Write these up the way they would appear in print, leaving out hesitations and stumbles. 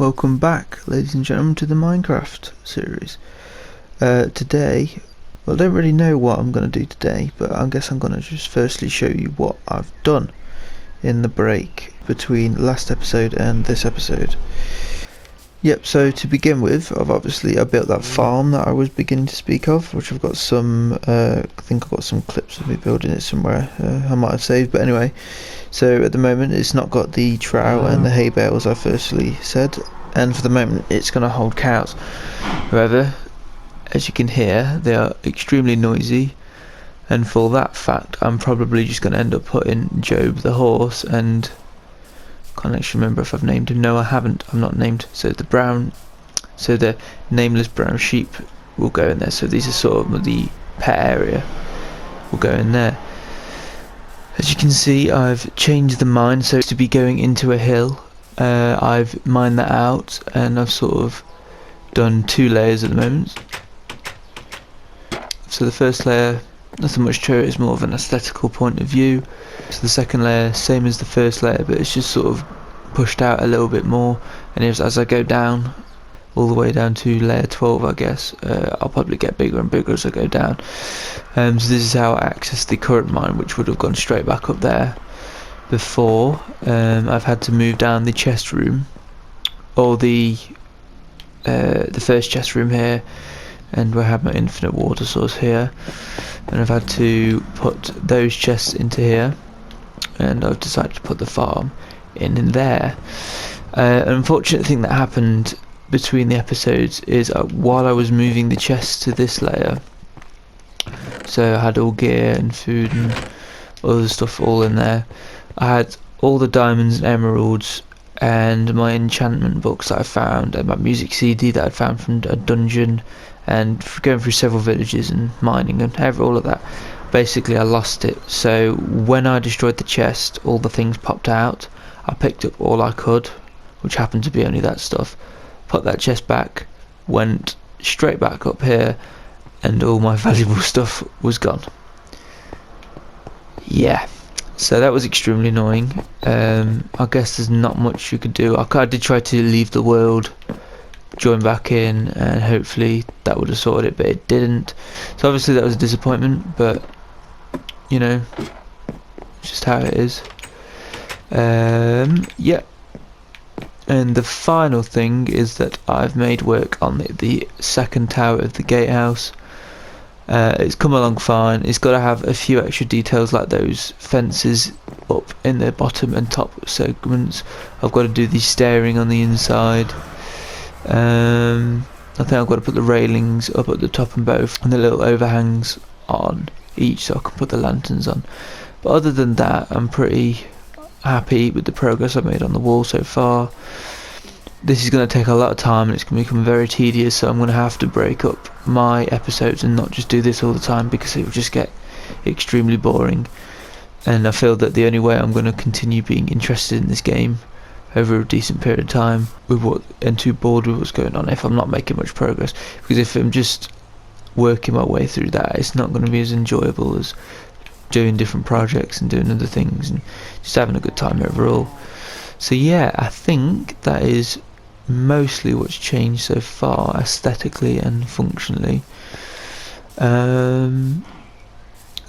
Welcome back, ladies and gentlemen, to the Minecraft series. Today, well, I don't really know what I'm going to do today, but I guess I'm going to just firstly show you what I've done in the break between last episode and this episode. Yep, so to begin with, I built that farm that I was beginning to speak of, which I've got some, I think I've got some clips of me building it somewhere, I might have saved, but anyway. So at the moment it's not got the trough and the hay bales I firstly said, and for the moment it's going to hold cows. However, as you can hear, they are extremely noisy, and for that fact I'm probably just going to end up putting Job the horse, and can't actually remember if I've named him. No, I haven't. I'm not named. So the nameless brown sheep will go in there. So these are sort of the pet area will go in there. As you can see, I've changed the mine so to be going into a hill. I've mined that out, and I've sort of done 2 layers at the moment. So the first layer, nothing much to it, it's more of an aesthetical point of view. So the second layer, same as the first layer, but it's just sort of pushed out a little bit more, and as I go down, all the way down to layer 12 I guess, I'll probably get bigger and bigger as I go down. So this is how I access the current mine, which would have gone straight back up there before. I've had to move down the chest room, or the first chest room here, and where I have my infinite water source here, and I've had to put those chests into here, and I've decided to put the farm in there. An unfortunate thing that happened between the episodes is while I was moving the chests to this layer, so I had all gear and food and other stuff all in there, I had all the diamonds and emeralds and my enchantment books that I found, and my music CD that I found from a dungeon, and going through several villages and mining and all of that. Basically I lost it, so when I destroyed the chest, all the things popped out. I picked up all I could, which happened to be only that stuff, put that chest back, went straight back up here, and all my valuable stuff was gone. Yeah, so that was extremely annoying. I guess there's not much you could do. I did try to leave the world, join back in, and hopefully that would have sorted it, but it didn't. So obviously that was a disappointment, but you know, just how it is. Yeah, and the final thing is that I've made work on the second tower of the gatehouse. It's come along fine. It's got to have a few extra details like those fences up in the bottom and top segments. I've got to do the stairing on the inside. I think I've got to put the railings up at the top and both, and the little overhangs on each so I can put the lanterns on. But other than that, I'm pretty happy with the progress I've made on the wall so far. This is going to take a lot of time, and it's going to become very tedious, so I'm going to have to break up my episodes and not just do this all the time, because it will just get extremely boring. And I feel that the only way I'm going to continue being interested in this game over a decent period of time and too bored with what's going on if I'm not making much progress, because if I'm just working my way through that, it's not going to be as enjoyable as doing different projects and doing other things and just having a good time overall. So yeah, I think that is mostly what's changed so far, aesthetically and functionally.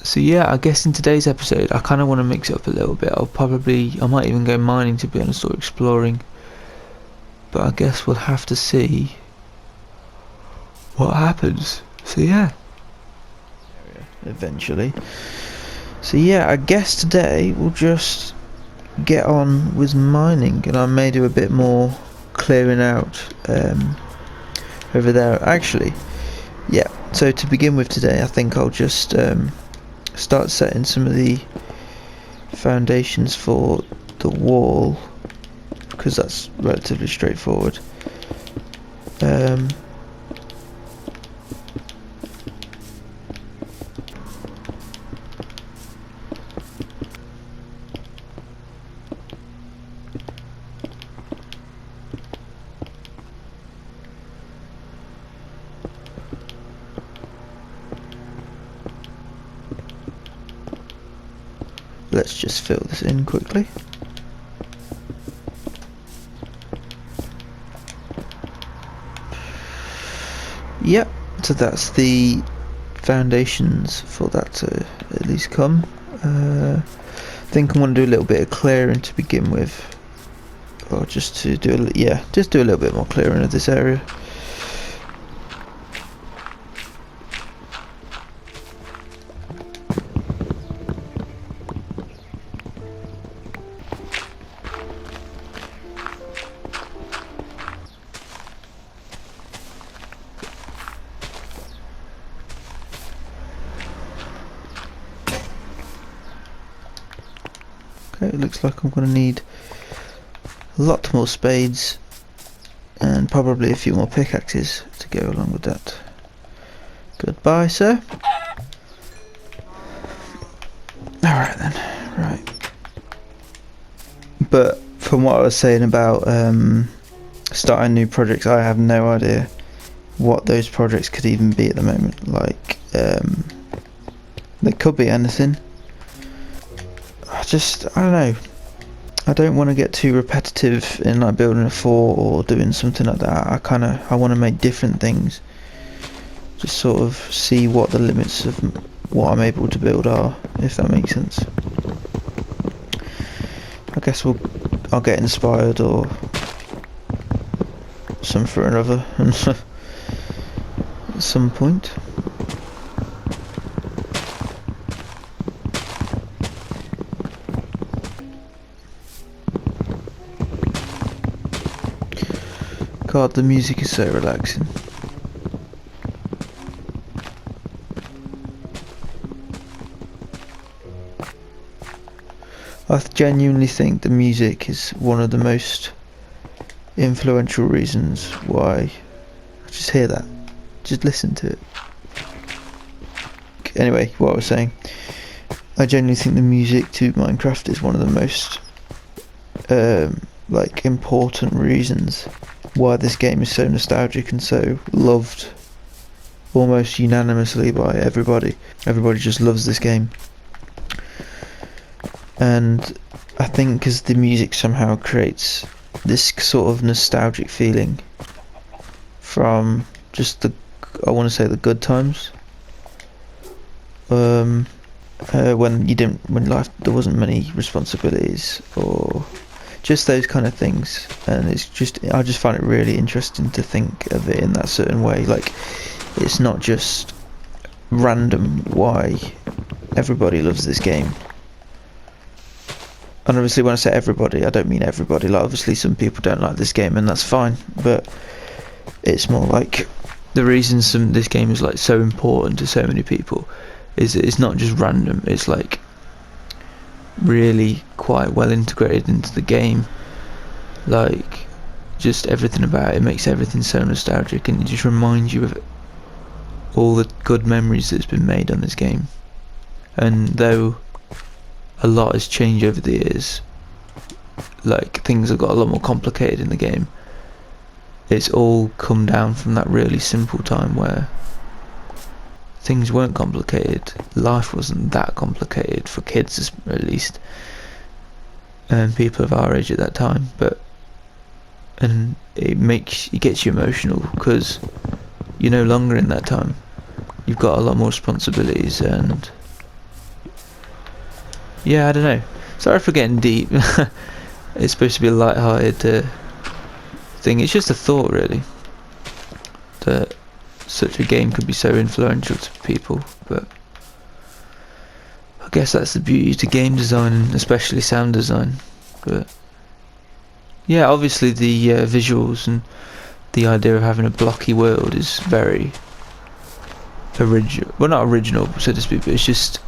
So yeah, I guess in today's episode I kind of want to mix it up a little bit. I might even go mining, to be honest, or exploring, but I guess we'll have to see what happens. So yeah, eventually. So yeah, I guess today we'll just get on with mining, and I may do a bit more clearing out over there actually. Yeah, so to begin with today, I think I'll just start setting some of the foundations for the wall, because that's relatively straightforward. Let's just fill this in quickly. Yep, so that's the foundations for that to at least come. I think I'm going to do a little bit of clearing to begin with, or just to do just do a little bit more clearing of this area. Okay, it looks like I'm going to need a lot more spades and probably a few more pickaxes to go along with that. Goodbye, sir. Alright then, right. But from what I was saying about starting new projects, I have no idea what those projects could even be at the moment. Like, there could be anything. I don't know. I don't want to get too repetitive in like building a fort or doing something like that. I want to make different things. Just sort of see what the limits of what I'm able to build are, if that makes sense. I guess I'll get inspired or something or another at some point. God, the music is so relaxing. I genuinely think the music is one of the most influential reasons why. Just hear that. Just listen to it. Anyway, what I was saying. I genuinely think the music to Minecraft is one of the most like important reasons why this game is so nostalgic and so loved almost unanimously by everybody. Everybody just loves this game. And I think because the music somehow creates this sort of nostalgic feeling from just I want to say the good times. When life, there wasn't many responsibilities or just those kind of things, and I just find it really interesting to think of it in that certain way. Like, it's not just random why everybody loves this game. And obviously when I say everybody, I don't mean everybody. Like, obviously some people don't like this game and that's fine, but it's more like the reason this game is like so important to so many people is that it's not just random. It's like really quite well integrated into the game. Like, just everything about it makes everything so nostalgic, and it just reminds you of all the good memories that's been made on this game. And though a lot has changed over the years, like things have got a lot more complicated in the game, it's all come down from that really simple time where things weren't complicated. Life wasn't that complicated for kids, at least, and people of our age at that time. And it gets you emotional because you're no longer in that time. You've got a lot more responsibilities, and yeah, I don't know. Sorry for getting deep. It's supposed to be a light-hearted thing. It's just a thought, really, that such a game could be so influential to people. But I guess that's the beauty to game design, and especially sound design. But yeah, obviously the visuals and the idea of having a blocky world is very original. Well, not original, so to speak, but it's just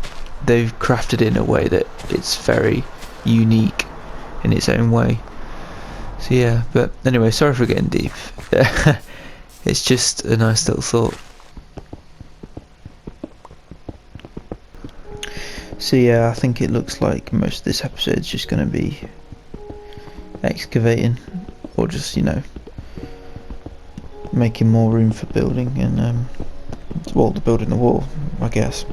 they've crafted it in a way that it's very unique in its own way. So yeah, but anyway, sorry for getting deep. It's just a nice little thought. So yeah, I think it looks like most of this episode is just going to be excavating, or just, making more room for building, and building the wall, I guess.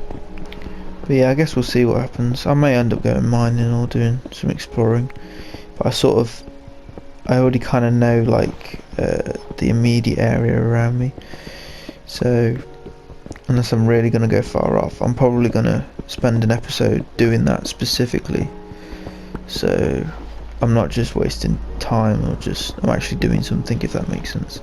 But yeah, I guess we'll see what happens. I may end up going mining or doing some exploring, but I already kind of know, like, the immediate area around me, So unless I'm really going to go far off, I'm probably going to spend an episode doing that specifically. So I'm not just wasting time, I'm actually doing something, if that makes sense.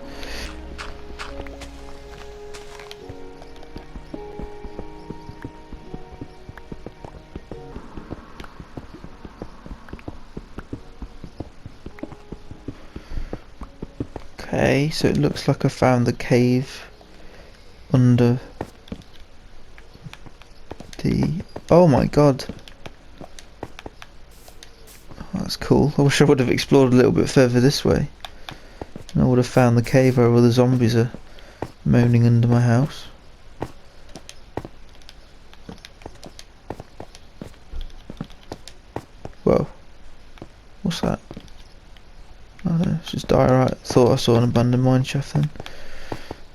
Okay, so it looks like I found the cave under the... Oh my god. That's cool. I wish I would have explored a little bit further this way. And I would have found the cave where all the zombies are moaning under my house. Whoa. What's that? I don't know, it's just diorite. Thought I saw an abandoned mineshaft then.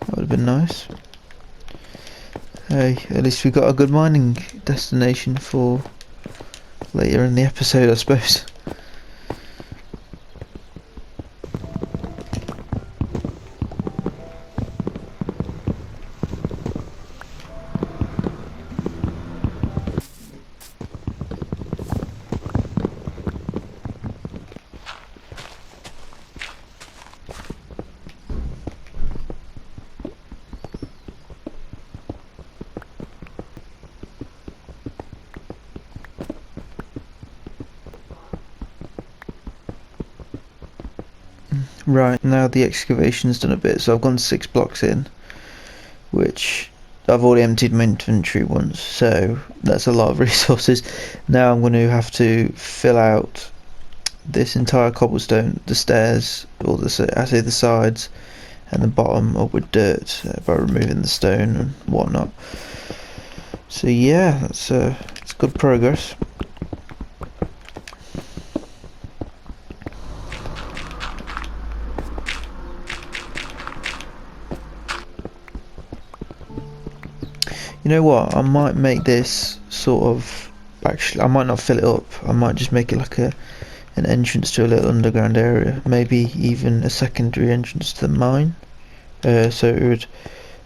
That would have been nice. Hey, at least we got a good mining destination for later in the episode, I suppose. Right, now the excavation's done a bit, so I've gone 6 blocks in, which I've already emptied my inventory once, so that's a lot of resources. Now I'm going to have to fill out this entire cobblestone, the stairs, or the sides, and the bottom up with dirt by removing the stone and whatnot. So yeah, it's good progress. You know what, I might make this sort of, actually I might not fill it up, I might just make it like an entrance to a little underground area, maybe even a secondary entrance to the mine, so it would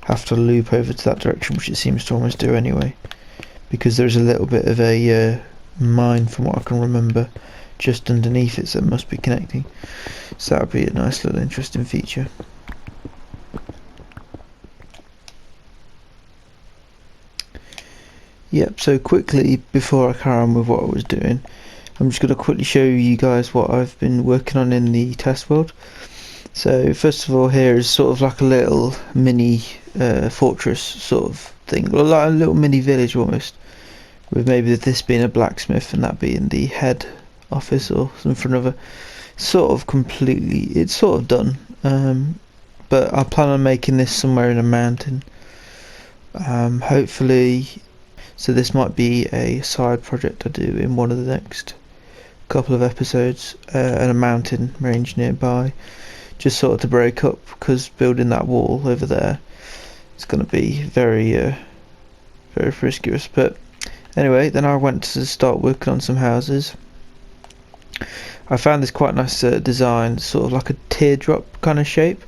have to loop over to that direction, which it seems to almost do anyway, because there's a little bit of a mine from what I can remember just underneath it, so it must be connecting, so that would be a nice little interesting feature. Yep, so quickly, before I carry on with what I was doing, I'm just going to quickly show you guys what I've been working on in the test world. So first of all, here is sort of like a little mini fortress sort of thing, like a little mini village almost, with maybe this being a blacksmith and that being the head office or something or other. Sort of completely, it's sort of done, but I plan on making this somewhere in a mountain, hopefully. So this might be a side project I do in one of the next couple of episodes, and a mountain range nearby, just sort of to break up, because building that wall over there is going to be very risky. But anyway, then I went to start working on some houses. I found this quite nice design, sort of like a teardrop kind of shape,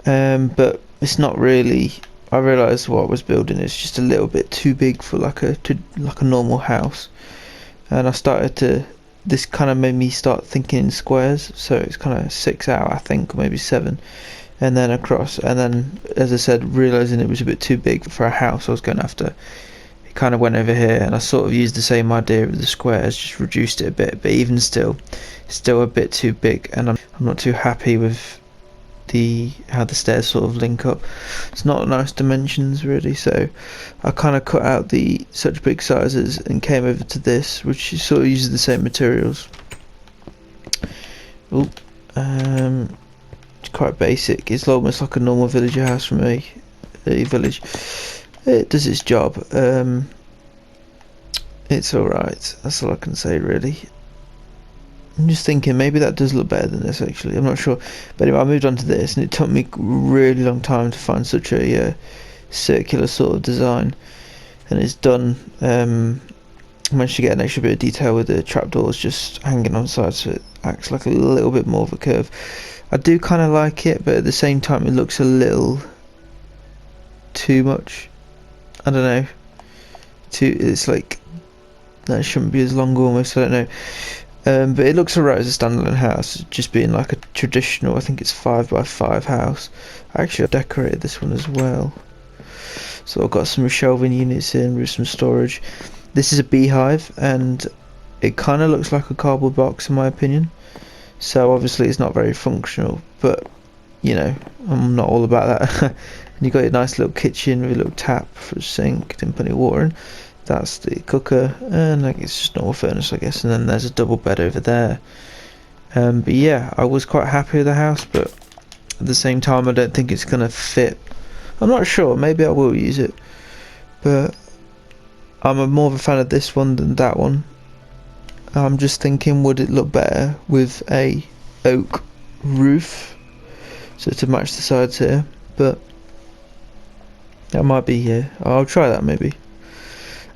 but it's not really. I realised what I was building is just a little bit too big for like a normal house, and I started to. This kind of made me start thinking in squares, so it's kind of 6 out, I think, or maybe 7, and then across, and then, as I said, realising it was a bit too big for a house, I was going to have to. It kind of went over here, and I sort of used the same idea with the squares, just reduced it a bit, but even still, it's still a bit too big, and I'm not too happy with how the stairs sort of link up. It's not nice dimensions really, so I kind of cut out the such big sizes and came over to this, which sort of uses the same materials. It's quite basic. It's almost like a normal villager house from a village. It does its job. It's alright, that's all I can say really. I'm just thinking maybe that does look better than this actually, I'm not sure. But anyway, I moved on to this, and it took me a really long time to find such a circular sort of design, and it's done. I managed to get an extra bit of detail with the trapdoors just hanging on the side, so it acts like a little bit more of a curve. I do kind of like it, but at the same time it looks a little too much. I don't know. It's like that shouldn't be as long almost. I don't know. But it looks alright as a standalone house, just being like a traditional, I think it's 5x5 house. Actually, I decorated this one as well. So I've got some shelving units in with some storage. This is a beehive, and it kind of looks like a cardboard box in my opinion. So obviously it's not very functional, but you know, I'm not all about that. And you got your nice little kitchen with a little tap for a sink and plenty of water in. That's the cooker, and like it's just normal furnace, I guess. And then there's a double bed over there. But yeah, I was quite happy with the house, but at the same time, I don't think it's gonna fit. I'm not sure. Maybe I will use it, but I'm more of a fan of this one than that one. I'm just thinking, would it look better with a oak roof, so to match the sides here? But that might be here. I'll try that maybe.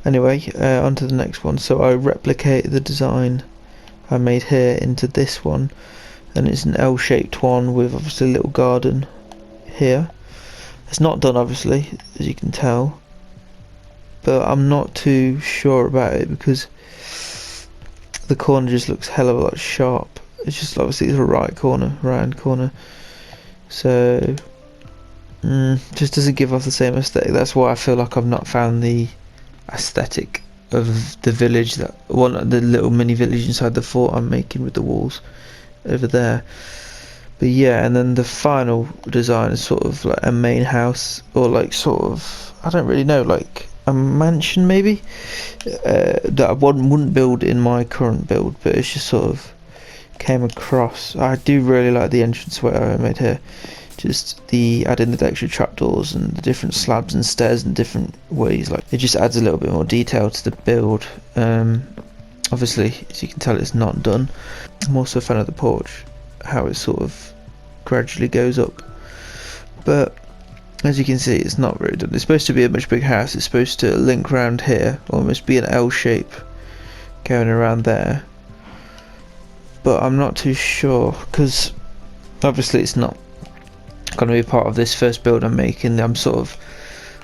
Anyway, on to the next one. So I replicate the design I made here into this one, and it's an L-shaped one with obviously a little garden here. It's not done obviously, as you can tell, but I'm not too sure about it because the corner just looks hell of a lot sharp. It's just obviously it's a right hand corner, so just doesn't give off the same aesthetic. That's why I feel like I've not found the aesthetic of the village, the little mini village inside the fort I'm making with the walls over there. But yeah, and then the final design is sort of like a main house, or like sort of, I don't really know, like a mansion maybe, that I wouldn't build in my current build, but it's just sort of came across. I do really like the entranceway I made here, just adding the extra trapdoors and the different slabs and stairs in different ways. Like it just adds a little bit more detail to the build. Obviously, as you can tell, it's not done. I'm also a fan of the porch, how it sort of gradually goes up, but as you can see, it's not really done. It's supposed to be a much bigger house. It's supposed to link around here, almost be an L shape going around there, but I'm not too sure because obviously it's not going to be part of this first build I'm making. I'm sort of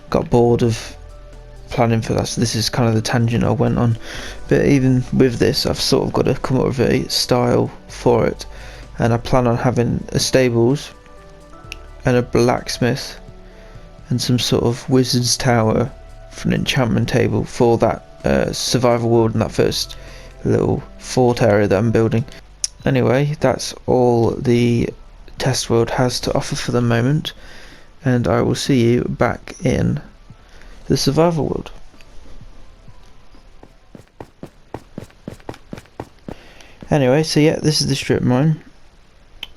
got bored of planning for that, so this is kind of the tangent I went on. But even with this, I've sort of got to come up with a style for it, and I plan on having a stables and a blacksmith and some sort of wizard's tower for an enchantment table for that survival world and that first little fort area that I'm building. Anyway, that's all the test world has to offer for the moment, and I will see you back in the survival world. Anyway, so yeah, this is the strip mine.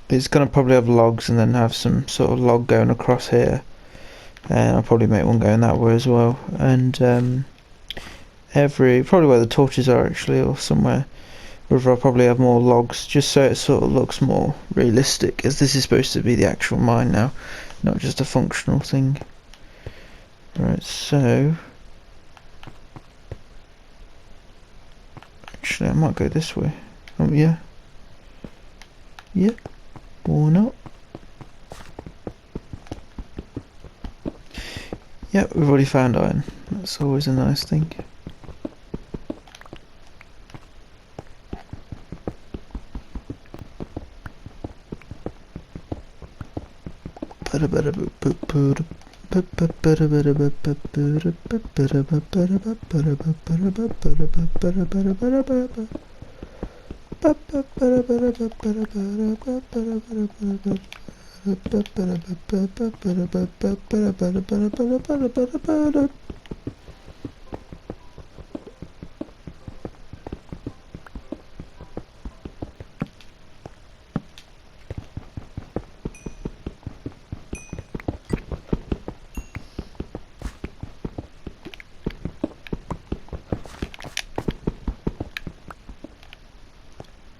It's gonna probably have logs and then have some sort of log going across here, and I'll probably make one going that way as well. And probably where the torches are actually, or somewhere, whether I'll probably have more logs, just so it sort of looks more realistic, as this is supposed to be the actual mine now, not just a functional thing. Right, so actually I might go this way. Oh yeah, why not? Yep, we've already found iron. That's always a nice thing.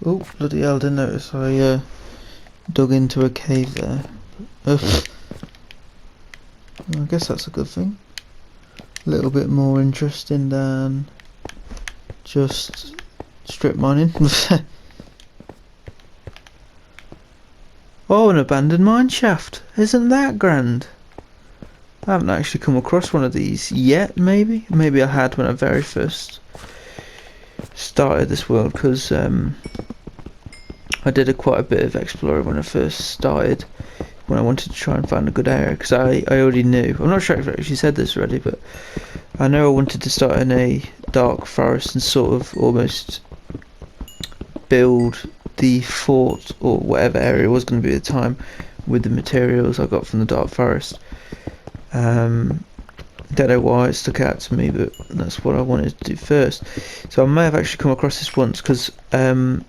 Oh, bloody hell, didn't notice I dug into a cave there. I guess that's a good thing. A little bit more interesting than just strip mining. Oh, an abandoned mine shaft. Isn't that grand? I haven't actually come across one of these yet, maybe I had when I very first started this world, because I did quite a bit of exploring when I first started, when I wanted to try and find a good area, because I already knew, I'm not sure if I actually said this already, but I know I wanted to start in a dark forest and sort of almost build the fort or whatever area it was going to be at the time with the materials I got from the dark forest. Don't know why it stuck out to me, but that's what I wanted to do first. So I may have actually come across this once, because so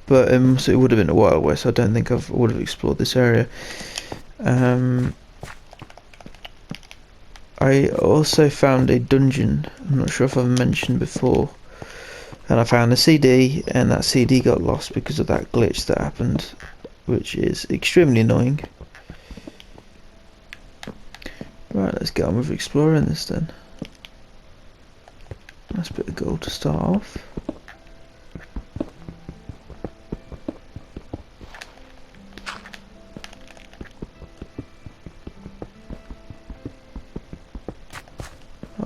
it would have been a while away, so I don't think I would have explored this area. I also found a dungeon, I'm not sure if I've mentioned before, and I found a CD, and that CD got lost because of that glitch that happened, which is extremely annoying. Right, let's get on with exploring this then. Nice bit of gold to start off.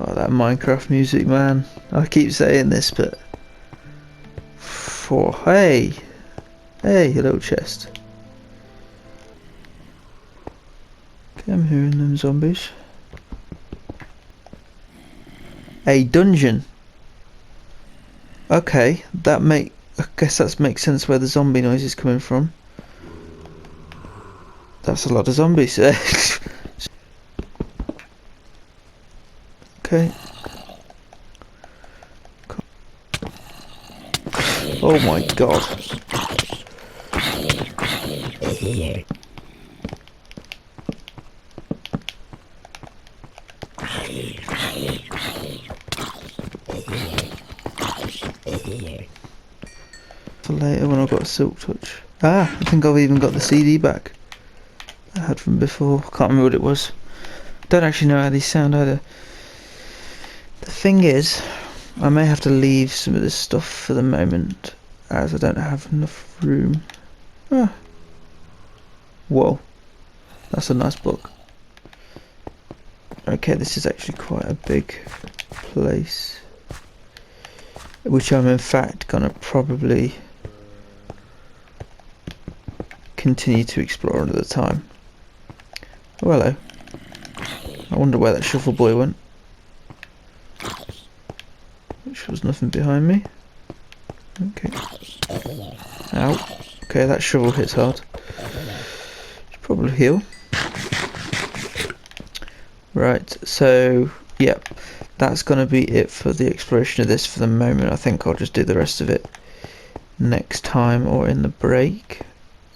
Oh, that Minecraft music, man. I keep saying this, but... Hey! Hey, little chest. Okay, I'm hearing them zombies. A dungeon. Okay, I guess that makes sense where the zombie noise is coming from. That's a lot of zombies. Okay. Oh my god. For later when I've got a silk touch. Ah, I think I've even got the CD back I had from before. Can't remember what it was. Don't actually know how these sound either. The thing is, I may have to leave some of this stuff for the moment, as I don't have enough room. Ah. Whoa. That's a nice book. Okay, this is actually quite a big place, which I'm in fact gonna probably continue to explore another time. Oh, hello. I wonder where that shovel boy went. Which was nothing behind me. Okay. Ow. Okay, that shovel hits hard. Should probably heal. Right, so yeah, that's gonna be it for the exploration of this for the moment. I think I'll just do the rest of it next time or in the break.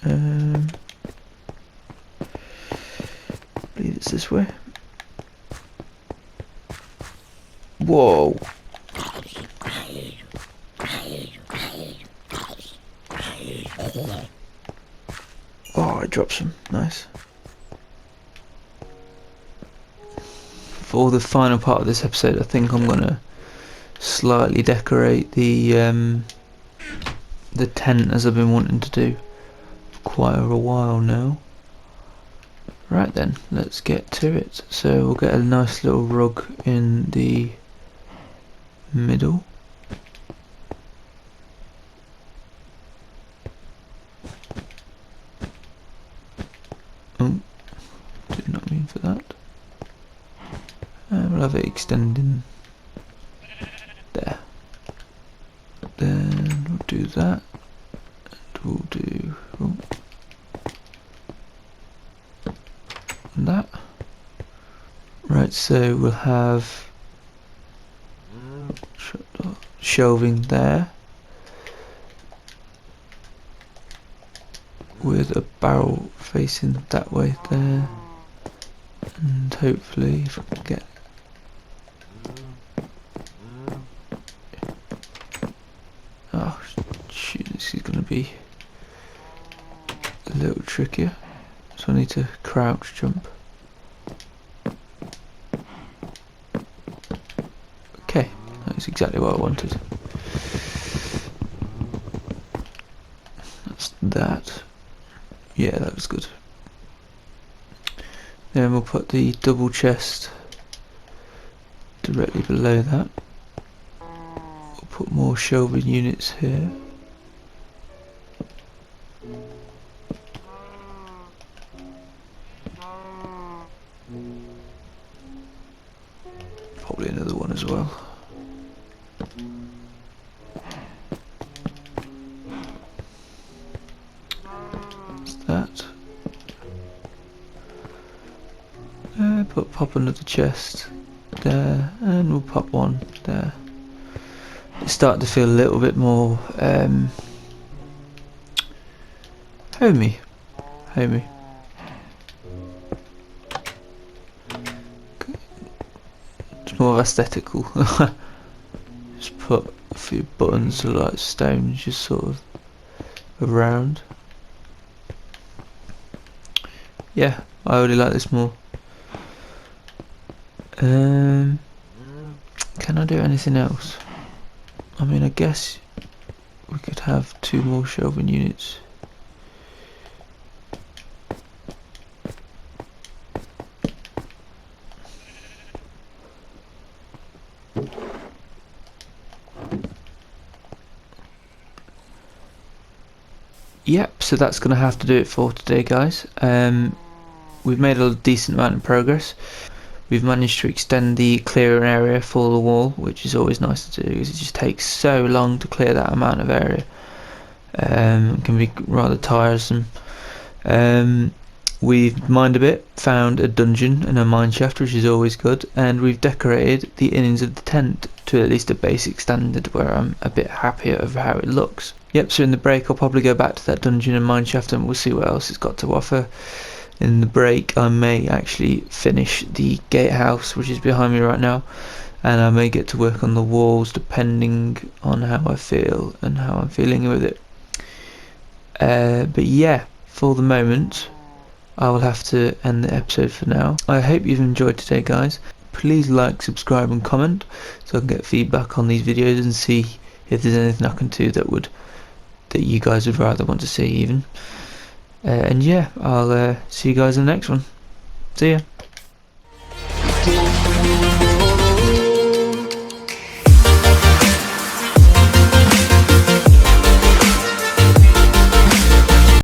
I believe it's this way. Whoa. Oh, I dropped some. Nice. For the final part of this episode, I think I'm gonna slightly decorate the tent, as I've been wanting to do for quite a while now. Right then, let's get to it. So we'll get a nice little rug in the middle. Oh, did not mean for that. We'll have it extending there. Then we'll do that, and we'll do that. Right, so we'll have shelving there with a barrel facing that way there, and hopefully if I can get shoot, this is going to be a little trickier, so I need to crouch jump. Okay, that's exactly what I wanted. That's that. Yeah, that was good. Then we'll put the double chest directly below that. We'll put more shelving units here. Probably another one as well. That's that. Pop another chest there, and we'll pop one there. It's starting to feel a little bit more homey. It's more aesthetical. Just put a few buttons of like stone just sort of around. Yeah, I really like this more. Can I do anything else? I mean, I guess we could have 2 more shelving units. Yep, so that's going to have to do it for today, guys. We've made a decent amount of progress. We've managed to extend the clearing area for the wall, which is always nice to do because it just takes so long to clear that amount of area. It can be rather tiresome. We've mined a bit, found a dungeon and a mineshaft, which is always good, and we've decorated the innings of the tent to at least a basic standard where I'm a bit happier of how it looks. Yep, so in the break I'll probably go back to that dungeon and mineshaft and we'll see what else it's got to offer. In the break I may actually finish the gatehouse, which is behind me right now, and I may get to work on the walls depending on how I feel and how I'm feeling with it. But yeah, for the moment I will have to end the episode for now. I hope you've enjoyed today, guys. Please like, subscribe and comment so I can get feedback on these videos and see if there's anything I can do that you guys would rather want to see even. And yeah, I'll see you guys in the next one. See ya.